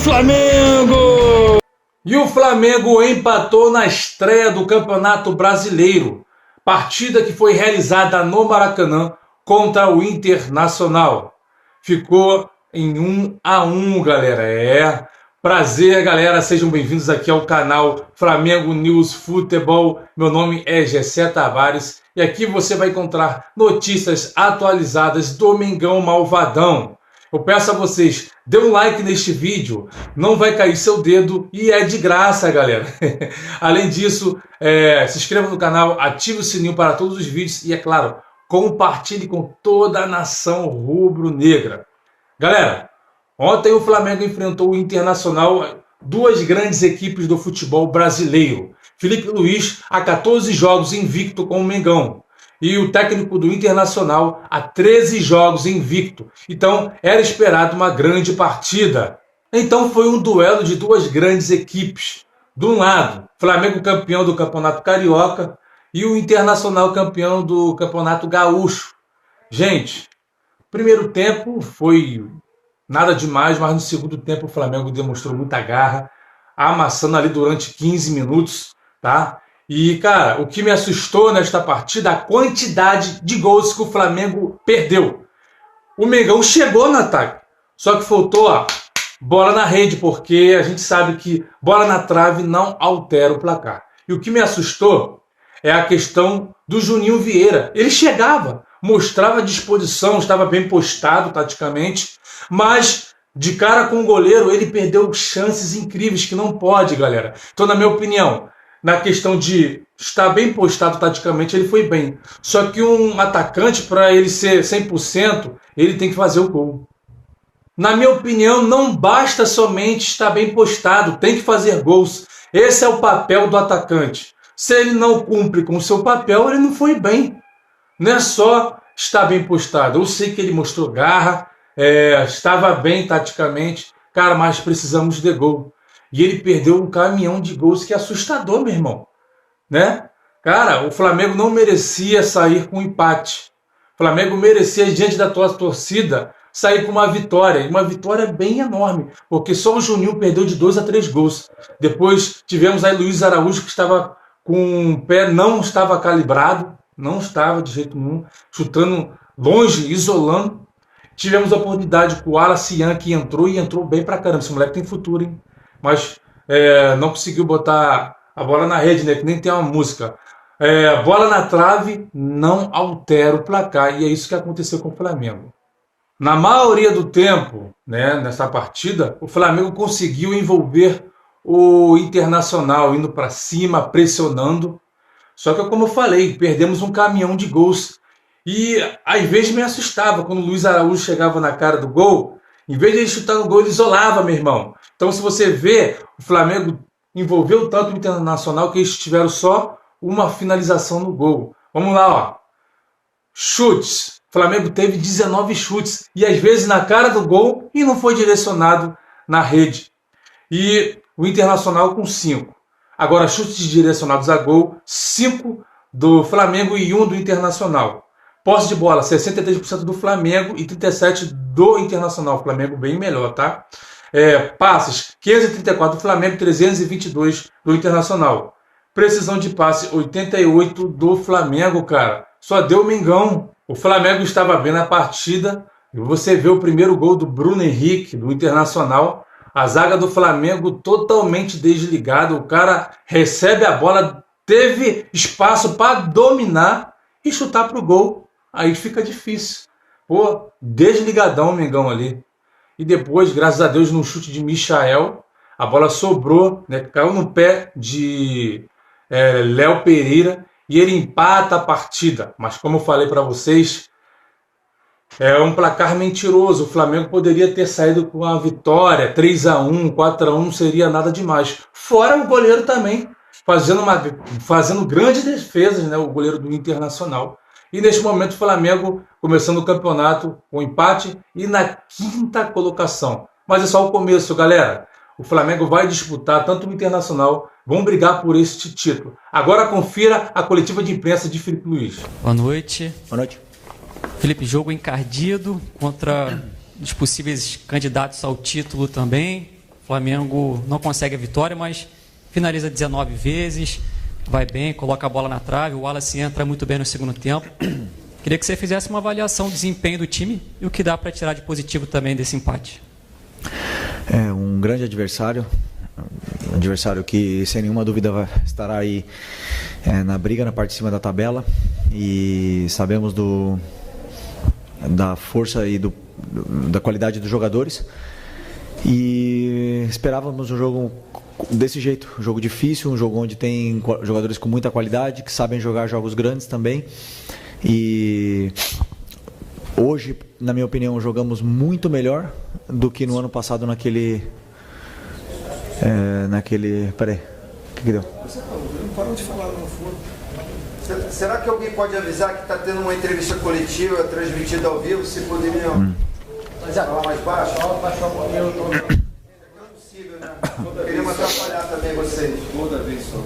Flamengo! E o Flamengo empatou na estreia do Campeonato Brasileiro, partida que foi realizada no Maracanã contra o Internacional. Ficou em 1-1, galera. Prazer, galera. Sejam bem-vindos aqui ao canal Flamengo News Futebol. Meu nome é Gessé Tavares e aqui você vai encontrar notícias atualizadas do Mengão Malvadão. Eu peço a vocês, dê um like neste vídeo, não vai cair seu dedo e é de graça, galera. Além disso, se inscreva no canal, ative o sininho para todos os vídeos e, é claro, compartilhe com toda a nação rubro-negra. Galera, ontem o Flamengo enfrentou o Internacional, duas grandes equipes do futebol brasileiro. Felipe Luiz, há 14 jogos invicto com o Mengão. E o técnico do Internacional há 13 jogos invicto. Então, era esperado uma grande partida. Então, foi um duelo de duas grandes equipes. De um lado, Flamengo campeão do Campeonato Carioca e o Internacional campeão do Campeonato Gaúcho. Gente, primeiro tempo foi nada demais, mas no segundo tempo o Flamengo demonstrou muita garra, amassando ali durante 15 minutos, tá? E, cara, o que me assustou nesta partida, a quantidade de gols que o Flamengo perdeu. O Mengão chegou no ataque, só que faltou a bola na rede, porque a gente sabe que bola na trave não altera o placar. E o que me assustou é a questão do Juninho Vieira. Ele chegava, mostrava disposição, estava bem postado taticamente, mas de cara com o goleiro ele perdeu chances incríveis que não pode, galera. Então, na minha opinião, na questão de estar bem postado taticamente, ele foi bem. Só que um atacante, para ele ser 100%, ele tem que fazer o gol. Na minha opinião, não basta somente estar bem postado, tem que fazer gols. Esse é o papel do atacante. Se ele não cumpre com o seu papel, ele não foi bem. Não é só estar bem postado. Eu sei que ele mostrou garra, estava bem taticamente, cara, mas precisamos de gol. E ele perdeu um caminhão de gols que é assustador, meu irmão. Né? Cara, o Flamengo não merecia sair com um empate. O Flamengo merecia, diante da tua torcida, sair com uma vitória. E uma vitória bem enorme, porque só o Juninho perdeu de 2 a 3 gols. Depois tivemos aí Luiz Araújo, que estava com o pé, não estava calibrado, não estava de jeito nenhum, chutando longe, isolando. Tivemos a oportunidade com o Alacian, que entrou e entrou bem pra caramba. Esse moleque tem futuro, hein? Mas não conseguiu botar a bola na rede, né? Que nem tem uma música. Bola na trave não altera o placar. E é isso que aconteceu com o Flamengo. Na maioria do tempo, né, nessa partida, o Flamengo conseguiu envolver o Internacional, indo para cima, pressionando. Só que, como eu falei, perdemos um caminhão de gols. E às vezes me assustava quando o Luiz Araújo chegava na cara do gol. Em vez de ele chutar no gol, ele isolava, meu irmão. Então, se você vê, o Flamengo envolveu tanto o Internacional que eles tiveram só uma finalização no gol. Vamos lá, ó. Chutes. O Flamengo teve 19 chutes. E às vezes na cara do gol e não foi direcionado na rede. E o Internacional com 5. Agora, chutes direcionados a gol, 5 do Flamengo e 1 do Internacional. Posse de bola, 63% do Flamengo e 37% do Internacional. O Flamengo bem melhor, tá? Passes, 534 do Flamengo, 322 do Internacional. Precisão de passe, 88 do Flamengo, cara. Só deu o Mengão. O Flamengo estava bem na partida. E você vê o primeiro gol do Bruno Henrique, do Internacional. A zaga do Flamengo totalmente desligada. O cara recebe a bola, teve espaço para dominar e chutar para o gol. Aí fica difícil. Pô, desligadão o Mengão ali. E depois, graças a Deus, no chute de Michael, a bola sobrou, né, caiu no pé de Léo Pereira e ele empata a partida. Mas como eu falei para vocês, é um placar mentiroso. O Flamengo poderia ter saído com a vitória, 3-1, 4-1, não seria nada demais. Fora o goleiro também, fazendo grandes defesas, né, o goleiro do Internacional. E neste momento o Flamengo começando o campeonato com empate e na 5ª colocação. Mas é só o começo, galera. O Flamengo vai disputar, tanto o Internacional, vão brigar por este título. Agora confira a coletiva de imprensa de Felipe Luiz. Boa noite. Boa noite. Felipe, jogo encardido contra os possíveis candidatos ao título também. O Flamengo não consegue a vitória, mas finaliza 19 vezes, vai bem, coloca a bola na trave, o Wallace entra muito bem no segundo tempo. Queria que você fizesse uma avaliação do desempenho do time e o que dá para tirar de positivo também desse empate. É um grande adversário, um adversário que sem nenhuma dúvida estará aí na briga, na parte de cima da tabela, e sabemos da força e da qualidade dos jogadores, e esperávamos um jogo desse jeito, um jogo difícil, um jogo onde tem jogadores com muita qualidade, que sabem jogar jogos grandes também. E hoje, na minha opinião, jogamos muito melhor do que no ano passado naquele... Peraí, o que deu? Você não parou de falar no fundo. Será que alguém pode avisar que está tendo uma entrevista coletiva transmitida ao vivo? Se poderiam falar mais baixo? Baixar um pouquinho. É possível, né? Queríamos atrapalhar também vocês. Toda vez só.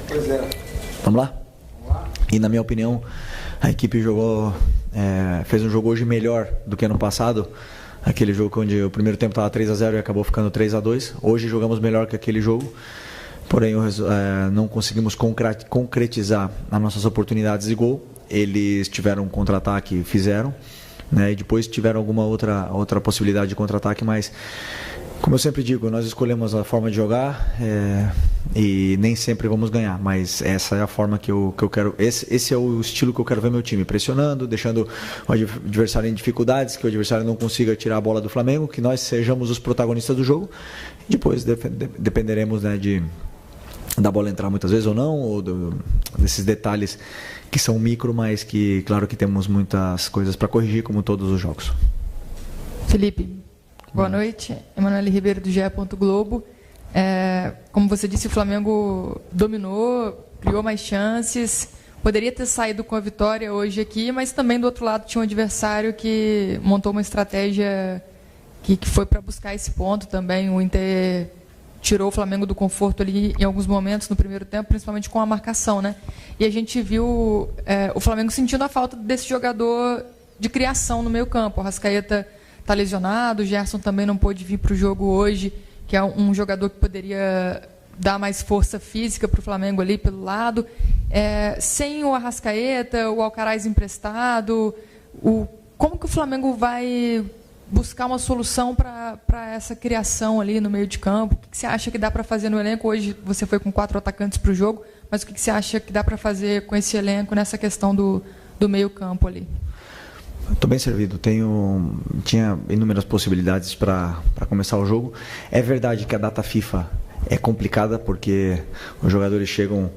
Pois é. Vamos lá? E na minha opinião, a equipe fez um jogo hoje melhor do que ano passado. Aquele jogo onde o primeiro tempo estava 3-0 e acabou ficando 3-2. Hoje jogamos melhor que aquele jogo. Porém, não conseguimos concretizar as nossas oportunidades de gol. Eles tiveram um contra-ataque e fizeram, né? E depois tiveram alguma outra possibilidade de contra-ataque, mas, como eu sempre digo, nós escolhemos a forma de jogar e nem sempre vamos ganhar, mas essa é a forma que eu quero, esse é o estilo que eu quero ver meu time, pressionando, deixando o adversário em dificuldades, que o adversário não consiga tirar a bola do Flamengo, que nós sejamos os protagonistas do jogo. Depois dependeremos, né, da bola entrar muitas vezes ou não, ou desses detalhes que são micro, mas que, claro, que temos muitas coisas para corrigir, como todos os jogos. Felipe, boa noite. Emanuele Ribeiro, do GE. Globo. Como você disse, o Flamengo dominou, criou mais chances, poderia ter saído com a vitória hoje aqui, mas também do outro lado tinha um adversário que montou uma estratégia que foi para buscar esse ponto também. O Inter tirou o Flamengo do conforto ali em alguns momentos no primeiro tempo, principalmente com a marcação, né? E a gente viu o Flamengo sentindo a falta desse jogador de criação no meio campo. O Arrascaeta está lesionado, o Gerson também não pôde vir para o jogo hoje, que é um jogador que poderia dar mais força física para o Flamengo ali pelo lado. Sem o Arrascaeta, o Alcaraz emprestado, como que o Flamengo vai buscar uma solução para essa criação ali no meio de campo? O que você acha que dá para fazer no elenco? Hoje você foi com 4 atacantes para o jogo, mas o que você acha que dá para fazer com esse elenco nessa questão do meio campo ali? Estou bem servido, tinha inúmeras possibilidades para começar o jogo. É verdade que a data FIFA é complicada, porque os jogadores chegam,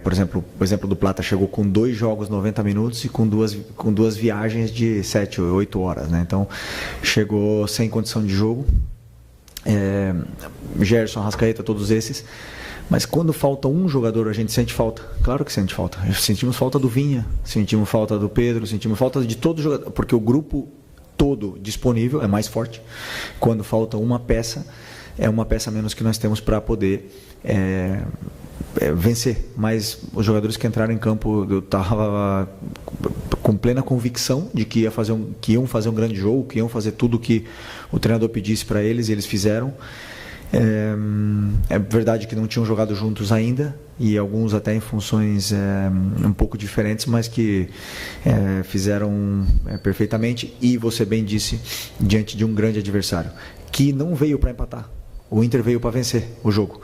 por exemplo, o exemplo do Plata chegou com 2 jogos 90 minutos e com duas viagens de 7 ou 8 horas, né? Então chegou sem condição de jogo. Gerson, Arrascaeta, todos esses. Mas quando falta um jogador, a gente sente falta. Claro que sente falta. Sentimos falta do Vinha, sentimos falta do Pedro, sentimos falta de todos os jogadores, porque o grupo todo disponível é mais forte. Quando falta uma peça, é uma peça menos que nós temos para poder vencer. Mas os jogadores que entraram em campo, eu estava com plena convicção de que iam fazer um grande jogo, que iam fazer tudo o que o treinador pedisse para eles, e eles fizeram. É verdade que não tinham jogado juntos ainda, e alguns até em funções um pouco diferentes, mas que fizeram perfeitamente. E você bem disse, diante de um grande adversário que não veio para empatar. O Inter veio para vencer o jogo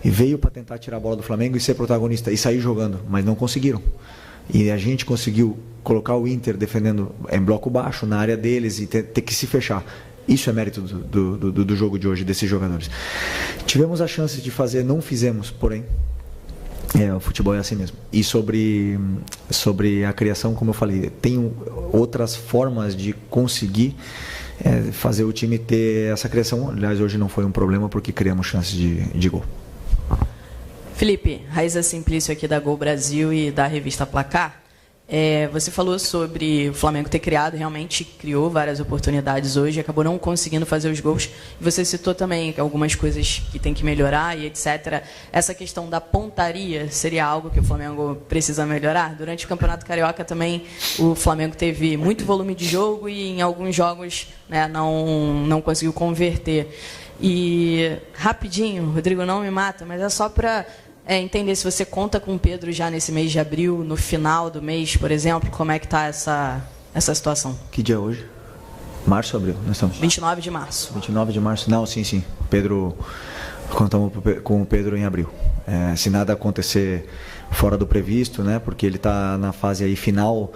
e veio para tentar tirar a bola do Flamengo e ser protagonista e sair jogando, mas não conseguiram. E a gente conseguiu colocar o Inter defendendo em bloco baixo na área deles e ter que se fechar. Isso é mérito do jogo de hoje, desses jogadores. Tivemos a chance de fazer, não fizemos, porém, o futebol é assim mesmo. E sobre a criação, como eu falei, tem outras formas de conseguir fazer o time ter essa criação. Aliás, hoje não foi um problema, porque criamos chances de gol. Felipe, Raíza Simplício aqui da Gol Brasil e da revista Placar. Você falou sobre o Flamengo ter realmente criou várias oportunidades hoje, acabou não conseguindo fazer os gols. Você citou também algumas coisas que tem que melhorar e etc. Essa questão da pontaria seria algo que o Flamengo precisa melhorar? Durante o Campeonato Carioca também o Flamengo teve muito volume de jogo e em alguns jogos, né, não conseguiu converter. E rapidinho, Rodrigo, não me mata, mas é só para entender se você conta com o Pedro já nesse mês de abril, no final do mês, por exemplo, como é que está essa situação? Que dia é hoje? Março ou abril? Nós estamos 29 de março. 29 de março? Não, sim. Pedro, contamos com o Pedro em abril. Se nada acontecer fora do previsto, né? Porque ele está na fase aí final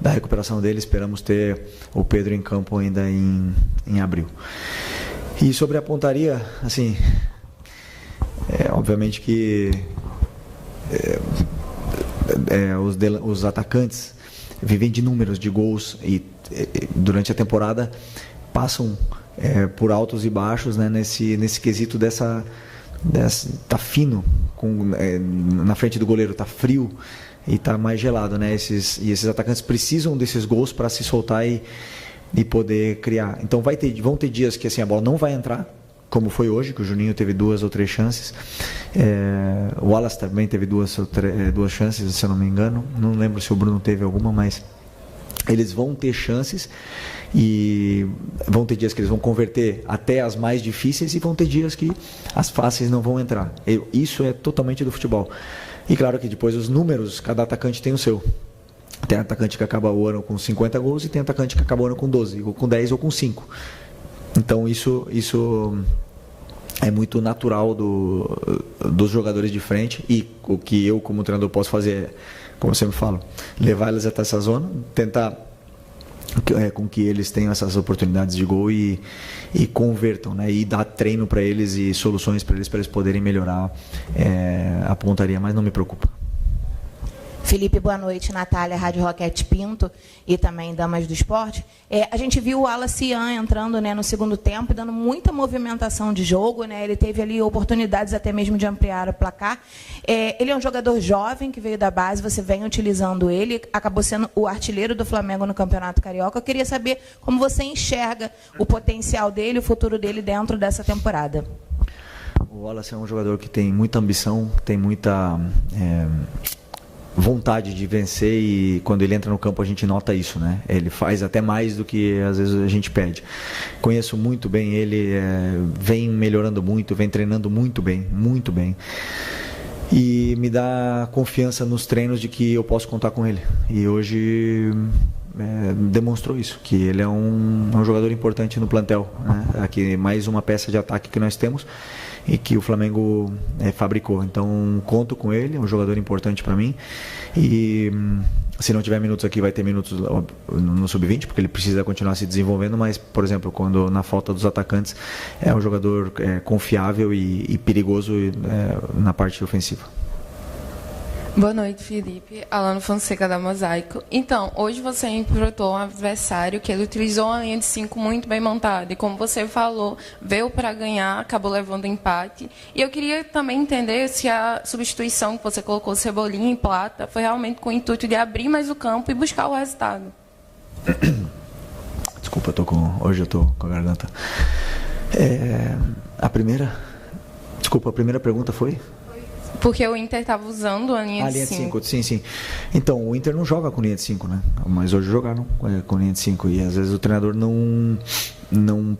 da recuperação dele, esperamos ter o Pedro em campo ainda em abril. E sobre a pontaria, assim, obviamente que os atacantes vivem de números de gols e durante a temporada passam por altos e baixos, né, nesse quesito tá fino na frente do goleiro, tá frio e tá mais gelado, né? Esses atacantes precisam desses gols para se soltar e poder criar. Então vão ter dias que assim, a bola não vai entrar, como foi hoje, que o Juninho teve 2 ou 3 chances. O Wallace também teve 2 chances, se eu não me engano. Não lembro se o Bruno teve alguma, mas eles vão ter chances e vão ter dias que eles vão converter até as mais difíceis e vão ter dias que as fáceis não vão entrar. Isso é totalmente do futebol. E claro que depois os números, cada atacante tem o seu. Tem atacante que acaba o ano com 50 gols e tem atacante que acaba o ano com 12, ou com 10 ou com 5. Então isso é muito natural dos jogadores de frente, e o que eu como treinador posso fazer, como eu sempre falo, levar eles até essa zona, tentar com que eles tenham essas oportunidades de gol e convertam, né? E dar treino para eles e soluções para eles poderem melhorar a pontaria, mas não me preocupa. Felipe, boa noite. Natália, Rádio Roquete Pinto e também Damas do Esporte. A gente viu o Wallace entrando, né, no segundo tempo, dando muita movimentação de jogo, né? Ele teve ali oportunidades até mesmo de ampliar o placar. Ele é um jogador jovem que veio da base, você vem utilizando ele, acabou sendo o artilheiro do Flamengo no Campeonato Carioca. Eu queria saber como você enxerga o potencial dele, o futuro dele dentro dessa temporada. O Wallace é um jogador que tem muita ambição, tem muita vontade de vencer, e quando ele entra no campo a gente nota isso, né? Ele faz até mais do que às vezes a gente pede. Conheço muito bem ele, vem melhorando muito, vem treinando muito bem, e me dá confiança nos treinos de que eu posso contar com ele, e hoje demonstrou isso, que ele é um jogador importante no plantel, né? Aqui mais uma peça de ataque que nós temos e que o Flamengo fabricou. Então conto com ele, é um jogador importante para mim, e se não tiver minutos aqui vai ter minutos no Sub-20, porque ele precisa continuar se desenvolvendo, mas, por exemplo, quando na falta dos atacantes, é um jogador confiável e perigoso na parte ofensiva. Boa noite, Felipe. Alano Fonseca, da Mosaico. Então, hoje você enfrentou um adversário que ele utilizou uma linha de 5 muito bem montada. E como você falou, veio para ganhar, acabou levando empate. E eu queria também entender se a substituição que você colocou Cebolinha em Plata foi realmente com o intuito de abrir mais o campo e buscar o resultado. Desculpa, hoje eu estou com a garganta. A primeira pergunta foi? Porque o Inter estava usando a linha de 5. Sim. Então, o Inter não joga com linha de 5, né? Mas hoje jogaram com linha de 5. E às vezes o treinador não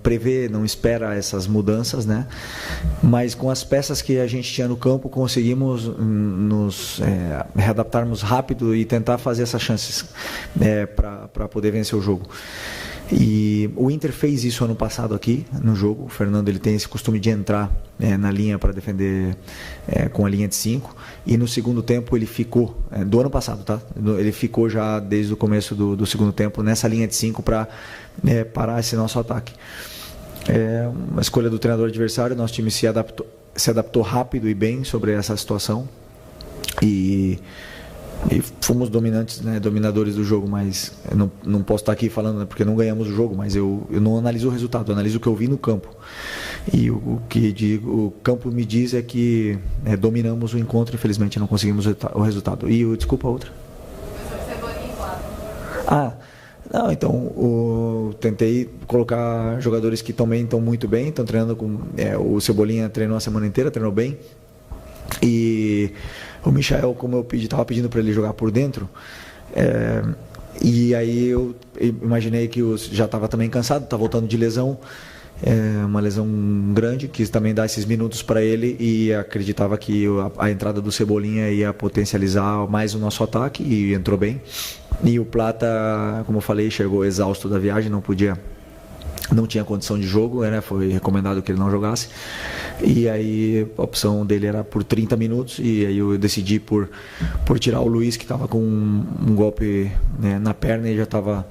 prevê, não espera essas mudanças, né? Mas com as peças que a gente tinha no campo, conseguimos nos readaptarmos rápido e tentar fazer essas chances para poder vencer o jogo. E o Inter fez isso ano passado aqui no jogo. O Fernando, ele tem esse costume de entrar na linha para defender com a linha de 5, e no segundo tempo ele ficou, do ano passado, tá? Ele ficou já desde o começo do segundo tempo nessa linha de 5 para parar esse nosso ataque. Uma escolha do treinador adversário, nosso time se adaptou rápido e bem sobre essa situação, e fomos dominantes, né, dominadores do jogo. Mas eu não posso estar aqui falando, né, porque não ganhamos o jogo, mas eu não analiso o resultado, eu analiso o que eu vi no campo, e o o campo me diz é que dominamos o encontro, infelizmente não conseguimos o resultado. E desculpa, a outra? Não, então tentei colocar jogadores que também estão muito bem, estão treinando com... o Cebolinha treinou a semana inteira, treinou bem. E o Michael, como eu estava pedindo para ele jogar por dentro, e aí eu imaginei que já estava também cansado, estava voltando de lesão, uma lesão grande, quis também dar esses minutos para ele e acreditava que a entrada do Cebolinha ia potencializar mais o nosso ataque e entrou bem. E o Plata, como eu falei, chegou exausto da viagem, não tinha condição de jogo, foi recomendado que ele não jogasse. E aí a opção dele era por 30 minutos e aí eu decidi por tirar o Luiz, que estava com um golpe, né, na perna e já estava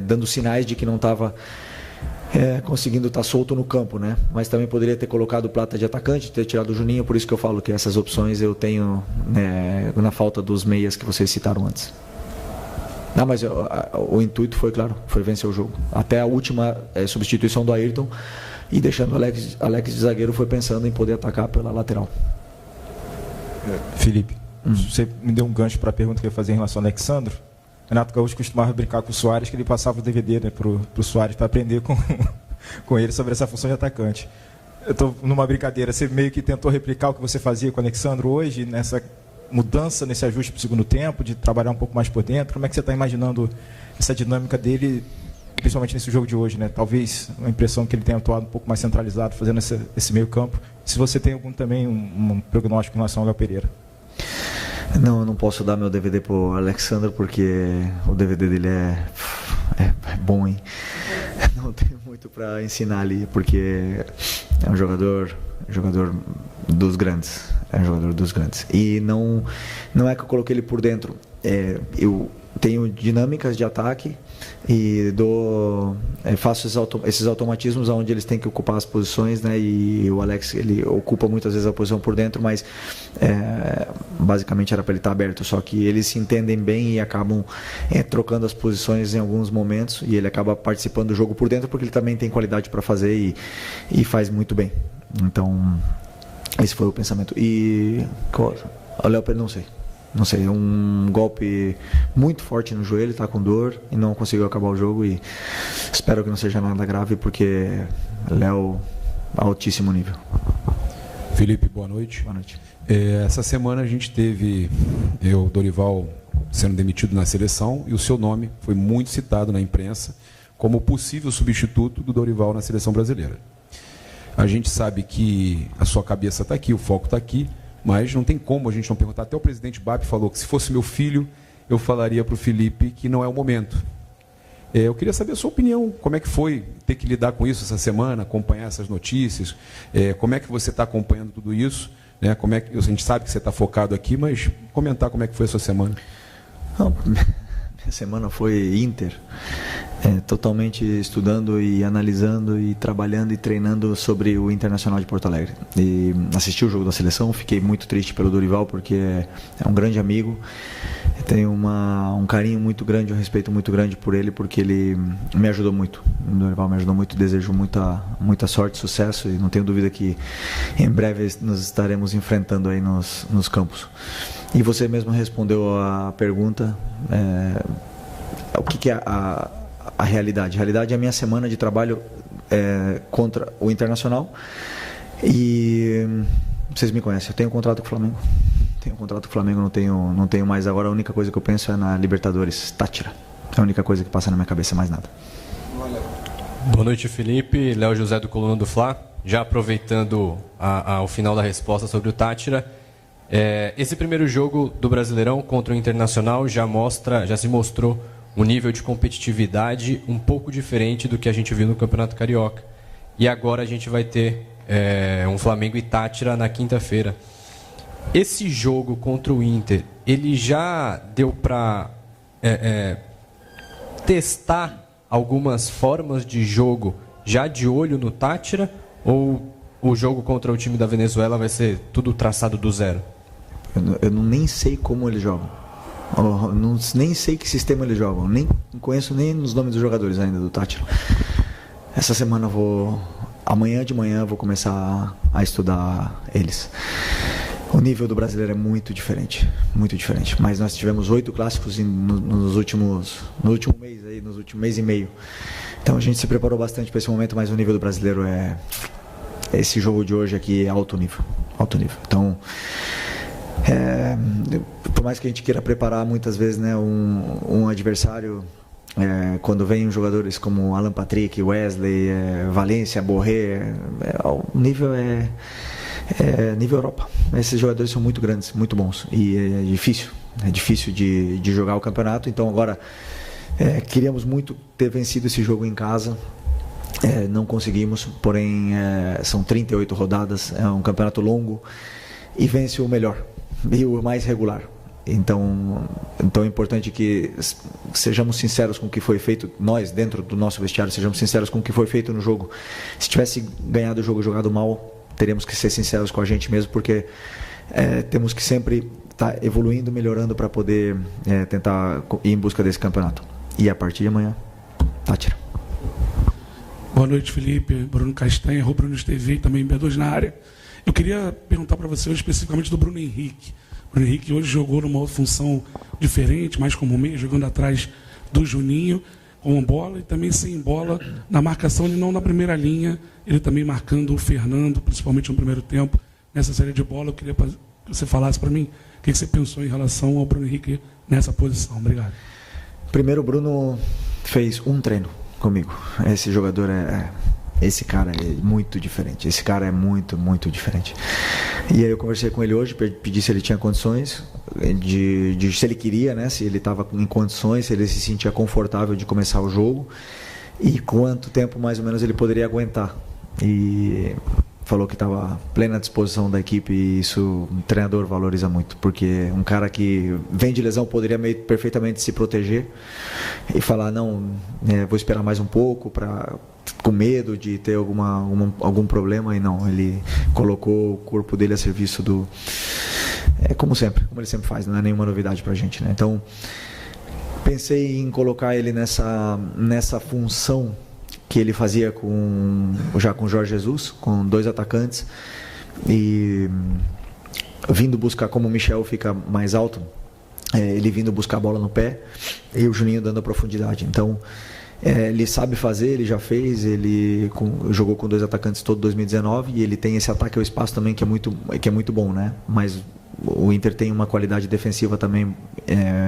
dando sinais de que não estava conseguindo estar solto no campo, né? Mas também poderia ter colocado o Plata de atacante, ter tirado o Juninho, por isso que eu falo que essas opções eu tenho, na falta dos meias que vocês citaram antes. Não, mas o intuito foi, claro, foi vencer o jogo. Até a última substituição do Ayrton e deixando o Alex de zagueiro foi pensando em poder atacar pela lateral. Felipe, você me deu um gancho para a pergunta que eu ia fazer em relação ao Alexandro. Renato Gaúcho costumava brincar com o Soares, que ele passava o DVD, né, pro Soares para aprender com ele sobre essa função de atacante. Eu estou numa brincadeira, você meio que tentou replicar o que você fazia com o Alexandro hoje, nessa mudança, nesse ajuste para o segundo tempo, de trabalhar um pouco mais por dentro. Como é que você está imaginando essa dinâmica dele, principalmente nesse jogo de hoje, né? Talvez uma impressão que ele tenha atuado um pouco mais centralizado, fazendo esse meio campo. Se você tem também um prognóstico em relação ao Léo Pereira. Não, eu não posso dar meu DVD pro Alexandre, porque o DVD dele é bom, hein? Não tenho muito para ensinar ali, porque é um jogador dos grandes. É um jogador dos grandes. E não é que eu coloquei ele por dentro. Eu tenho dinâmicas de ataque e faço esses automatismos onde eles têm que ocupar as posições, né? E o Alex, ele ocupa muitas vezes a posição por dentro, mas basicamente era para ele estar aberto. Só que eles se entendem bem e acabam trocando as posições em alguns momentos, e ele acaba participando do jogo por dentro porque ele também tem qualidade para fazer e faz muito bem. Então, esse foi o pensamento. E o Léo Pereira, não sei, é um golpe muito forte no joelho, está com dor e não conseguiu acabar o jogo, e espero que não seja nada grave, porque Léo, altíssimo nível. Felipe, boa noite. Boa noite. Essa semana a gente teve o Dorival sendo demitido na seleção e o seu nome foi muito citado na imprensa como possível substituto do Dorival na seleção brasileira. A gente sabe que a sua cabeça está aqui, o foco está aqui, mas não tem como a gente não perguntar. Até o presidente Babi falou que se fosse meu filho, eu falaria para o Felipe que não é o momento. Eu queria saber a sua opinião, como é que foi ter que lidar com isso essa semana, acompanhar essas notícias, como é que você está acompanhando tudo isso, né? Como é que, a gente sabe que você está focado aqui, mas comentar como é que foi a sua semana. Minha semana foi Inter, totalmente estudando e analisando e trabalhando e treinando sobre o Internacional de Porto Alegre. E assisti o jogo da seleção, fiquei muito triste pelo Dorival, porque é um grande amigo, tenho um carinho muito grande, um respeito muito grande por ele, porque ele me ajudou muito. O Dorival me ajudou muito, desejo muita sorte, sucesso, e não tenho dúvida que em breve nos estaremos enfrentando aí nos campos. E você mesmo respondeu a pergunta, o que é a realidade? A realidade é a minha semana de trabalho contra o Internacional, e vocês me conhecem, eu tenho um contrato com o Flamengo. Não tenho mais agora. A única coisa que eu penso é na Libertadores, Táchira. É a única coisa que passa na minha cabeça, mais nada. Boa noite, Felipe. Léo José do Coluna do Fla. Já aproveitando o final da resposta sobre o Táchira, esse primeiro jogo do Brasileirão contra o Internacional já se mostrou um nível de competitividade um pouco diferente do que a gente viu no Campeonato Carioca. E agora a gente vai ter um Flamengo e Táchira na quinta-feira. Esse jogo contra o Inter, ele já deu para testar algumas formas de jogo já de olho no Táchira, ou o jogo contra o time da Venezuela vai ser tudo traçado do zero? Eu nem sei como eles jogam. Nem sei que sistema eles jogam. Nem conheço nem os nomes dos jogadores ainda do Táchira. Essa semana amanhã de manhã vou começar a estudar eles. O O nível do brasileiro é muito diferente, mas nós tivemos 8 clássicos no último mês e meio. Então a gente se preparou bastante para esse momento, mas o nível do brasileiro esse jogo de hoje aqui é alto nível. Então, por mais que a gente queira preparar muitas vezes, né, um adversário, quando vem jogadores como Alan Patrick, Wesley, Valência, Borré, o nível é nível Europa. Esses jogadores são muito grandes, muito bons, e é difícil de jogar o campeonato. Então agora queríamos muito ter vencido esse jogo em casa, não conseguimos, porém são 38 rodadas, é um campeonato longo e vence o melhor e o mais regular. Então é importante que sejamos sinceros com o que foi feito, nós dentro do nosso vestiário sejamos sinceros com o que foi feito no jogo. Se tivesse ganhado o jogo jogado mal, teremos que ser sinceros com a gente mesmo, porque temos que sempre estar evoluindo, melhorando para poder tentar ir em busca desse campeonato. E a partir de amanhã, Tátira. Boa noite, Felipe. Bruno Castanha, Bruno TV e também B2 na área. Eu queria perguntar para você especificamente do Bruno Henrique. O Bruno Henrique hoje jogou numa função diferente, mais como meio, jogando atrás do Juninho, com bola e também sem bola na marcação e não na primeira linha. Ele também marcando o Fernando, principalmente no primeiro tempo, nessa série de bola. Eu queria que você falasse para mim o que você pensou em relação ao Bruno Henrique nessa posição. Obrigado. Primeiro, o Bruno fez um treino comigo. Esse jogador esse cara é muito diferente. Esse cara é muito, muito diferente. E aí eu conversei com ele hoje, pedi se ele tinha condições, se ele queria, né, se ele estava em condições, se ele se sentia confortável de começar o jogo e quanto tempo mais ou menos ele poderia aguentar. E falou que estava plena disposição da equipe, e isso um treinador valoriza muito, porque um cara que vem de lesão poderia perfeitamente se proteger e falar, não, vou esperar mais um pouco com medo de ter algum problema, e não, ele colocou o corpo dele a serviço como ele sempre faz, não é nenhuma novidade pra gente, né? Então pensei em colocar ele nessa função que ele fazia já com o Jorge Jesus, com 2 atacantes, e vindo buscar, como o Michel fica mais alto, ele vindo buscar a bola no pé e o Juninho dando a profundidade. Então ele sabe fazer, ele já fez, ele jogou com 2 atacantes todo 2019, e ele tem esse ataque ao espaço também que é muito bom, né? Mas o Inter tem uma qualidade defensiva também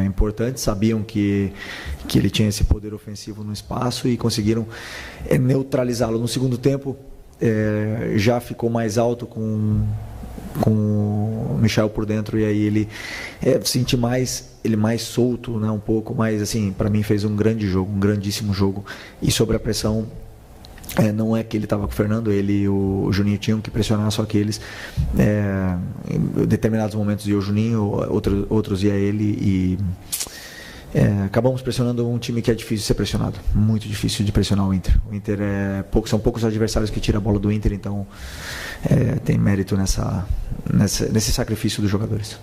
importante, sabiam que ele tinha esse poder ofensivo no espaço e conseguiram neutralizá-lo. No segundo tempo já ficou mais alto com o Michel por dentro, e aí ele senti ele mais solto, né, um pouco mais, assim, para mim fez um grande jogo, um grandíssimo jogo, e sobre a pressão, não é que ele estava com o Fernando, ele e o Juninho tinham que pressionar, só que eles em determinados momentos ia o Juninho, outros ia ele, e acabamos pressionando um time que é difícil de ser pressionado, muito difícil de pressionar o Inter. O Inter são poucos adversários que tiram a bola do Inter, então tem mérito nesse sacrifício dos jogadores.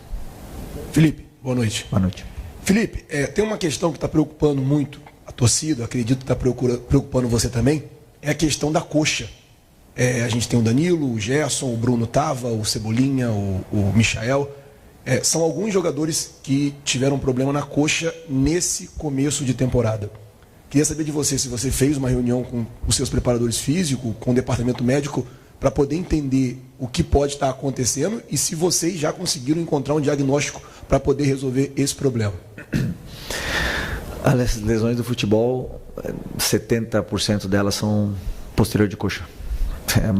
Felipe, boa noite. Boa noite. Felipe, tem uma questão que está preocupando muito a torcida, acredito que está preocupando você também, é a questão da coxa. A gente tem o Danilo, o Gerson, o Bruno Tava, o Cebolinha, o Michael. São alguns jogadores que tiveram problema na coxa nesse começo de temporada. Queria saber de você se você fez uma reunião com os seus preparadores físicos, com o departamento médico, para poder entender o que pode estar acontecendo e se vocês já conseguiram encontrar um diagnóstico para poder resolver esse problema. As lesões do futebol, 70% delas são posterior de coxa.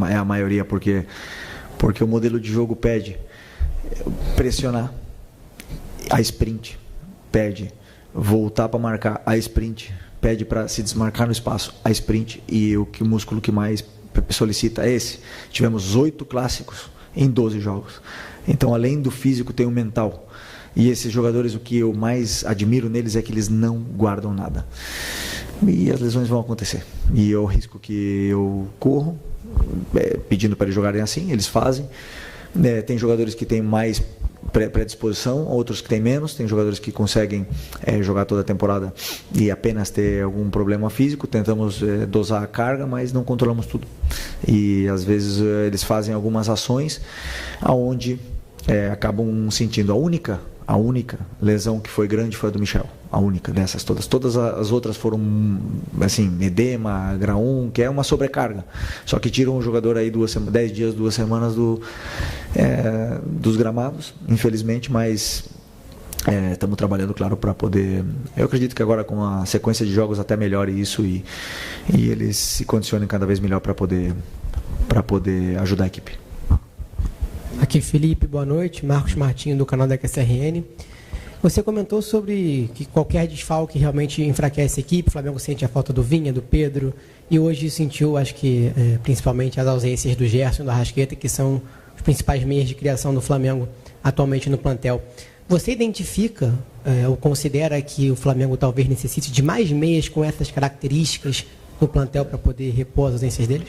É a maioria, porque o modelo de jogo pede pressionar, a sprint pede voltar para marcar, a sprint pede para se desmarcar no espaço, a sprint, e o músculo que mais solicita é esse. Tivemos 8 clássicos em 12 jogos, então além do físico tem o mental, e esses jogadores, o que eu mais admiro neles é que eles não guardam nada, e as lesões vão acontecer, e é o risco que eu corro pedindo para eles jogarem assim, eles fazem. Tem jogadores que têm mais predisposição, outros que têm menos. Tem jogadores que conseguem jogar toda a temporada e apenas ter algum problema físico. Tentamos dosar a carga, mas não controlamos tudo. E às vezes eles fazem algumas ações onde acabam sentindo. A única lesão que foi grande foi a do Michel. A única dessas todas. Todas as outras foram, assim, edema, graum, que é uma sobrecarga. Só que tiram um jogador aí 10 dias, 2 semanas dos gramados, infelizmente, mas estamos trabalhando, claro, para poder... Eu acredito que agora com a sequência de jogos até melhore isso e eles se condicionem cada vez melhor para poder ajudar a equipe. Aqui Felipe, boa noite. Marcos Martinho do canal da QSRN. Você comentou sobre que qualquer desfalque realmente enfraquece a equipe. O Flamengo sente a falta do Vinha, do Pedro, e hoje sentiu, acho que principalmente as ausências do Gerson e do Arrascaeta, que são os principais meios de criação do Flamengo atualmente no plantel. Você identifica ou considera que o Flamengo talvez necessite de mais meias com essas características no plantel para poder repor as ausências deles?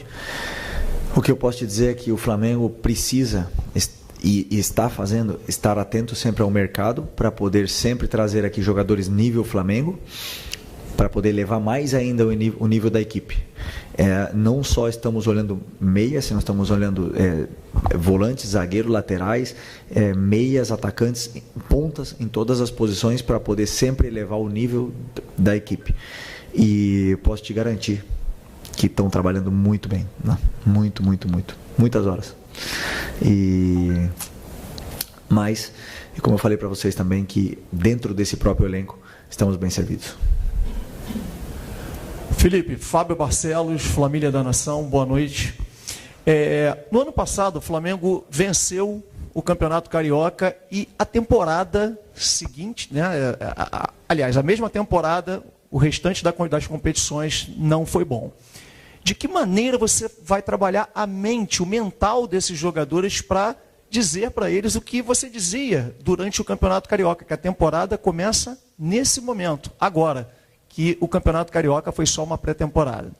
O que eu posso te dizer é que o Flamengo precisa e está fazendo, estar atento sempre ao mercado para poder sempre trazer aqui jogadores nível Flamengo, para poder levar mais ainda o nível da equipe. Não só estamos olhando meias, nós estamos olhando volantes, zagueiros, laterais, meias, atacantes, pontas em todas as posições para poder sempre elevar o nível da equipe. E posso te garantir que estão trabalhando muito bem, né? Muitas horas. Mas, como eu falei para vocês também, que dentro desse próprio elenco estamos bem servidos. Felipe, Fábio Barcelos, Família da Nação, boa noite. No ano passado, o Flamengo venceu o Campeonato Carioca e a temporada seguinte, né, aliás, a mesma temporada, o restante das competições não foi bom. De que maneira você vai trabalhar a mente, o mental desses jogadores para dizer para eles o que você dizia durante o Campeonato Carioca, que a temporada começa nesse momento, agora, que o Campeonato Carioca foi só uma pré-temporada?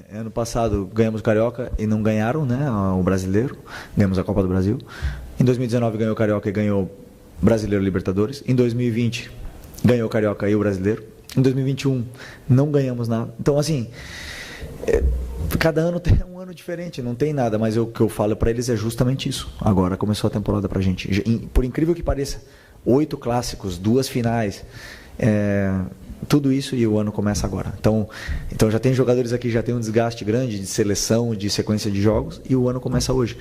Ano passado ganhamos o Carioca e não ganharam, né, o Brasileiro, ganhamos a Copa do Brasil. Em 2019 ganhou o Carioca e ganhou Brasileiro e Libertadores. Em 2020 ganhou o Carioca e o Brasileiro. Em 2021 não ganhamos nada. Então, assim, cada ano tem um ano diferente, não tem nada, mas o que eu falo para eles é justamente isso. Agora começou a temporada pra gente. Por incrível que pareça, 8 clássicos, 2 finais, tudo isso, e o ano começa agora. Então já tem jogadores aqui, já tem um desgaste grande de seleção, de sequência de jogos, e o ano começa hoje.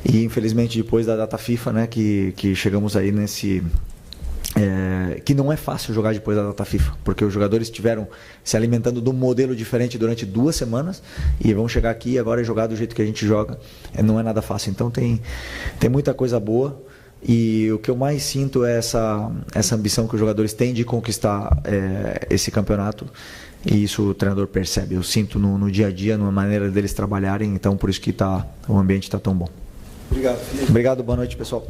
E infelizmente depois da data FIFA, né, que chegamos aí nesse... que não é fácil jogar depois da data FIFA, porque os jogadores estiveram se alimentando de um modelo diferente durante 2 semanas e vão chegar aqui agora e jogar do jeito que a gente joga. Não é nada fácil. Então tem muita coisa boa, e o que eu mais sinto é essa ambição que os jogadores têm de conquistar esse campeonato, e isso o treinador percebe. Eu sinto no dia a dia, na maneira deles trabalharem, então por isso que o ambiente está tão bom. Obrigado, Felipe. Obrigado, boa noite, pessoal.